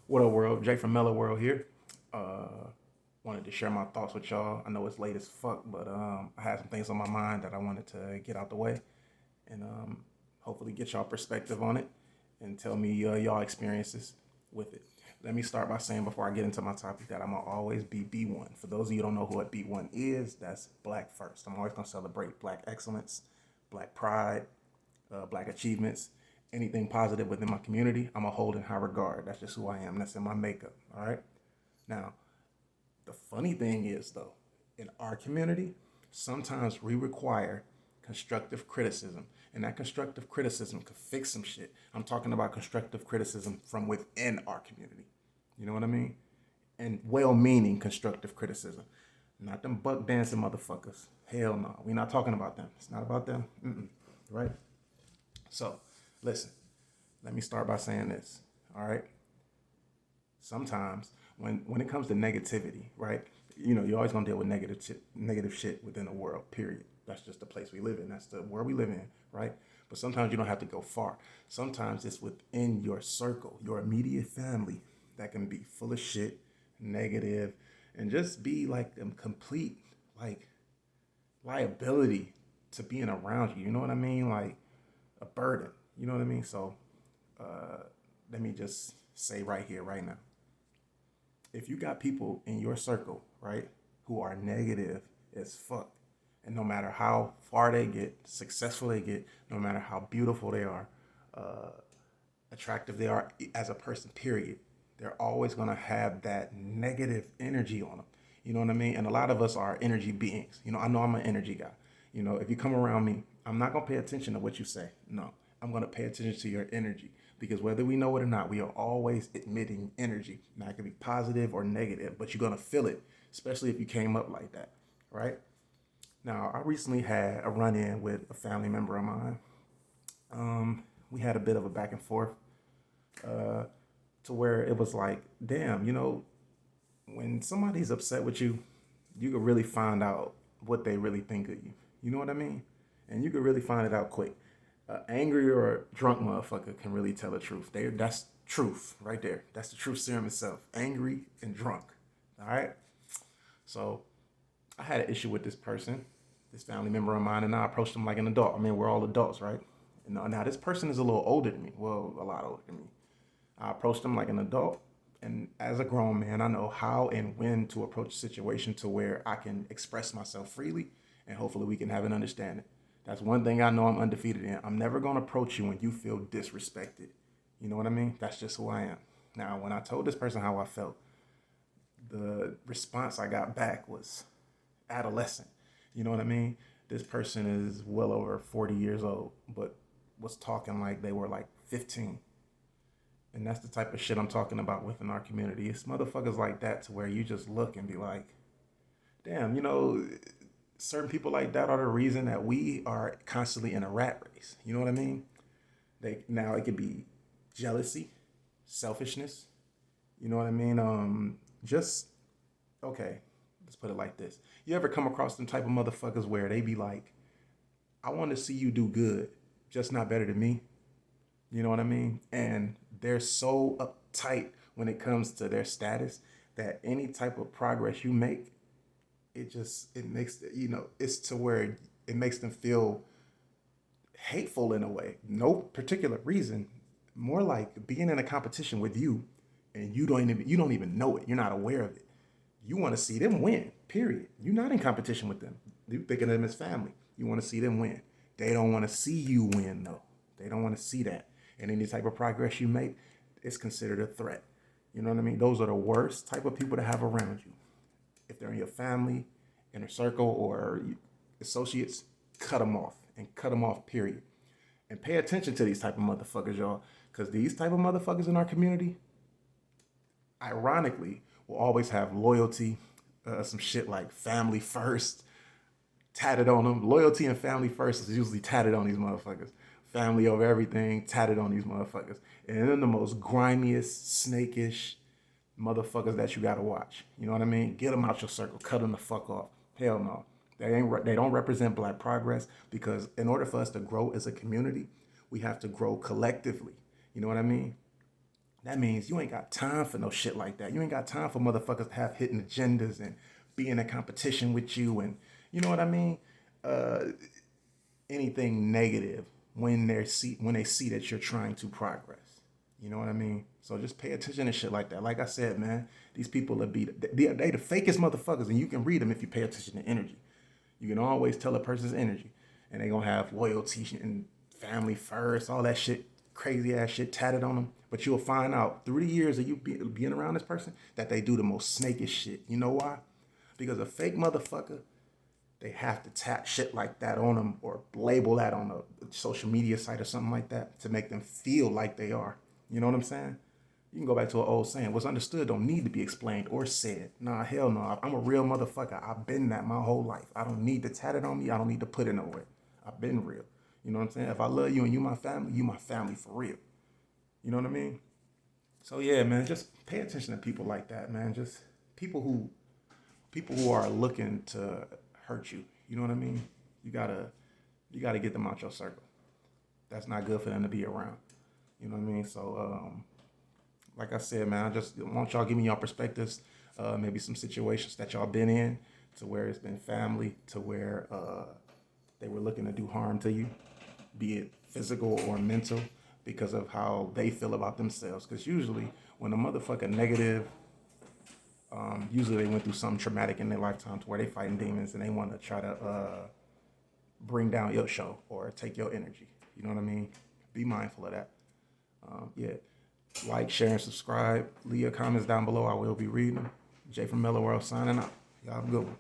What up, world? Jay from Mellow World here. Uh, Wanted to share my thoughts with y'all. I know it's late as fuck, but I had some things on my mind that I wanted to get out the way and hopefully get y'all perspective on it and tell me y'all experiences with it. Let me start by saying before I get into my topic that I'm gonna always be B1. For those of you who don't know what B1 is, that's Black first. I'm always gonna celebrate Black excellence, Black pride, Black achievements, anything positive within my community, I'm gonna hold in high regard. That's just who I am. That's in my makeup. All right. Now, the funny thing is, though, in our community, sometimes we require constructive criticism, and that constructive criticism could fix some shit. I'm talking about constructive criticism from within our community. You know what I mean? And well-meaning constructive criticism, not them buck dancing motherfuckers. Hell no, we're not talking about them. It's not about them. Right? So, listen. Let me start by saying this. All right. Sometimes when it comes to negativity, right? You're always gonna deal with negative shit within the world. Period. That's just the place we live in. That's the world we live in, right? But sometimes you don't have to go far. Sometimes it's within your circle, your immediate family, that can be full of shit, negative, and just be like a complete like liability to being around you. You know what I mean? Like a burden. You know what I mean? So uh, let me just say right here, right now, if you got people in your circle, right, who are negative as fuck, and no matter how far they get, successful they get, no matter how beautiful they are, uh, attractive they are as a person, period, they're always gonna have that negative energy on them. You know what I mean? And a lot of us are energy beings. I know I'm an energy guy. If you come around me, I'm not gonna pay attention to what you say. No, I'm gonna pay attention to your energy because whether we know it or not, we are always emitting energy. Now it could be positive or negative, but you're gonna feel it, especially if you came up like that, right? Now I recently had a run-in with a family member of mine. We had a bit of a back and forth uh, to where it was like, damn, when somebody's upset with you, you can really find out what they really think of you. You know what I mean? And you can really find it out quick. Angry or drunk motherfucker can really tell the truth. That's truth right there. That's the truth serum itself. Angry and drunk. All right. So I had an issue with this person, this family member of mine, and I approached him like an adult. I mean, we're all adults, right? And now this person is a little older than me. Well, a lot older than me. I approached him like an adult. And as a grown man, I know how and when to approach a situation to where I can express myself freely and hopefully we can have an understanding. That's one thing I know I'm undefeated in. I'm never going to approach you when you feel disrespected. You know what I mean? That's just who I am. Now, when I told this person how I felt, the response I got back was adolescent. You know what I mean? This person is well over 40 years old, but was talking like they were like 15. And that's the type of shit I'm talking about within our community. It's motherfuckers like that to where you just look and be like, damn, certain people like that are the reason that we are constantly in a rat race. You know what I mean? Now it could be jealousy, selfishness. You know what I mean? Just okay. Let's put it like this. You ever come across them type of motherfuckers where they be like, I want to see you do good, just not better than me. You know what I mean? And they're so uptight when it comes to their status that any type of progress you make, it makes it's to where it makes them feel hateful in a way. No particular reason. More like being in a competition with you and you don't even know it. You're not aware of it. You want to see them win. Period. You're not in competition with them. You think of them as family. You want to see them win. They don't want to see you win though. They don't want to see that. And any type of progress you make is considered a threat. You know what I mean? Those are the worst type of people to have around you. If they're in your family, inner circle, or associates, cut them off and cut them off. Period. And pay attention to these type of motherfuckers, y'all, because these type of motherfuckers in our community, ironically, will always have loyalty, some shit like family first, tatted on them. Loyalty and family first is usually tatted on these motherfuckers. Family over everything, tatted on these motherfuckers. And then the most grimiest, snakish motherfuckers that you gotta watch. You know what I mean? Get them out your circle. Cut them the fuck off. Hell no. They don't represent black progress because in order for us to grow as a community, we have to grow collectively. You know what I mean? That means you ain't got time for no shit like that. You ain't got time for motherfuckers to have hidden agendas and be in a competition with you, and you know what I mean? Uh, Anything negative when they see that you're trying to progress. You know what I mean? So just pay attention to shit like that. Like I said, man, these people will be they the fakest motherfuckers, and you can read them if you pay attention to energy. You can always tell a person's energy, and they gonna have loyalty and family first, all that shit, crazy ass shit tatted on them. But you'll find out through the years of being around this person that they do the most snakish shit. You know why? Because a fake motherfucker, they have to tap shit like that on them or label that on a social media site or something like that to make them feel like they are. You know what I'm saying? You can go back to an old saying, what's understood don't need to be explained or said. Nah, hell no. I'm a real motherfucker. I've been that my whole life. I don't need to tat it on me. I don't need to put it nowhere. I've been real. You know what I'm saying? If I love you and you my family for real. You know what I mean? So yeah, man, just pay attention to people like that, man. Just people who people who are looking to hurt you. You know what I mean? You gotta you gotta get them out your circle. That's not good for them to be around. You know what I mean? So like I said, man, I just want y'all give me y'all perspectives, maybe some situations that y'all been in, to where it's been family, to where they were looking to do harm to you, be it physical or mental, because of how they feel about themselves. Because usually, when a motherfucker negative, usually they went through something traumatic in their lifetime to where they fighting demons and they want to try to bring down your show or take your energy. You know what I mean? Be mindful of that. Yeah. Like, share, and subscribe. Leave your comments down below. I will be reading them. Jay from Mellow World signing out. Y'all have a good one.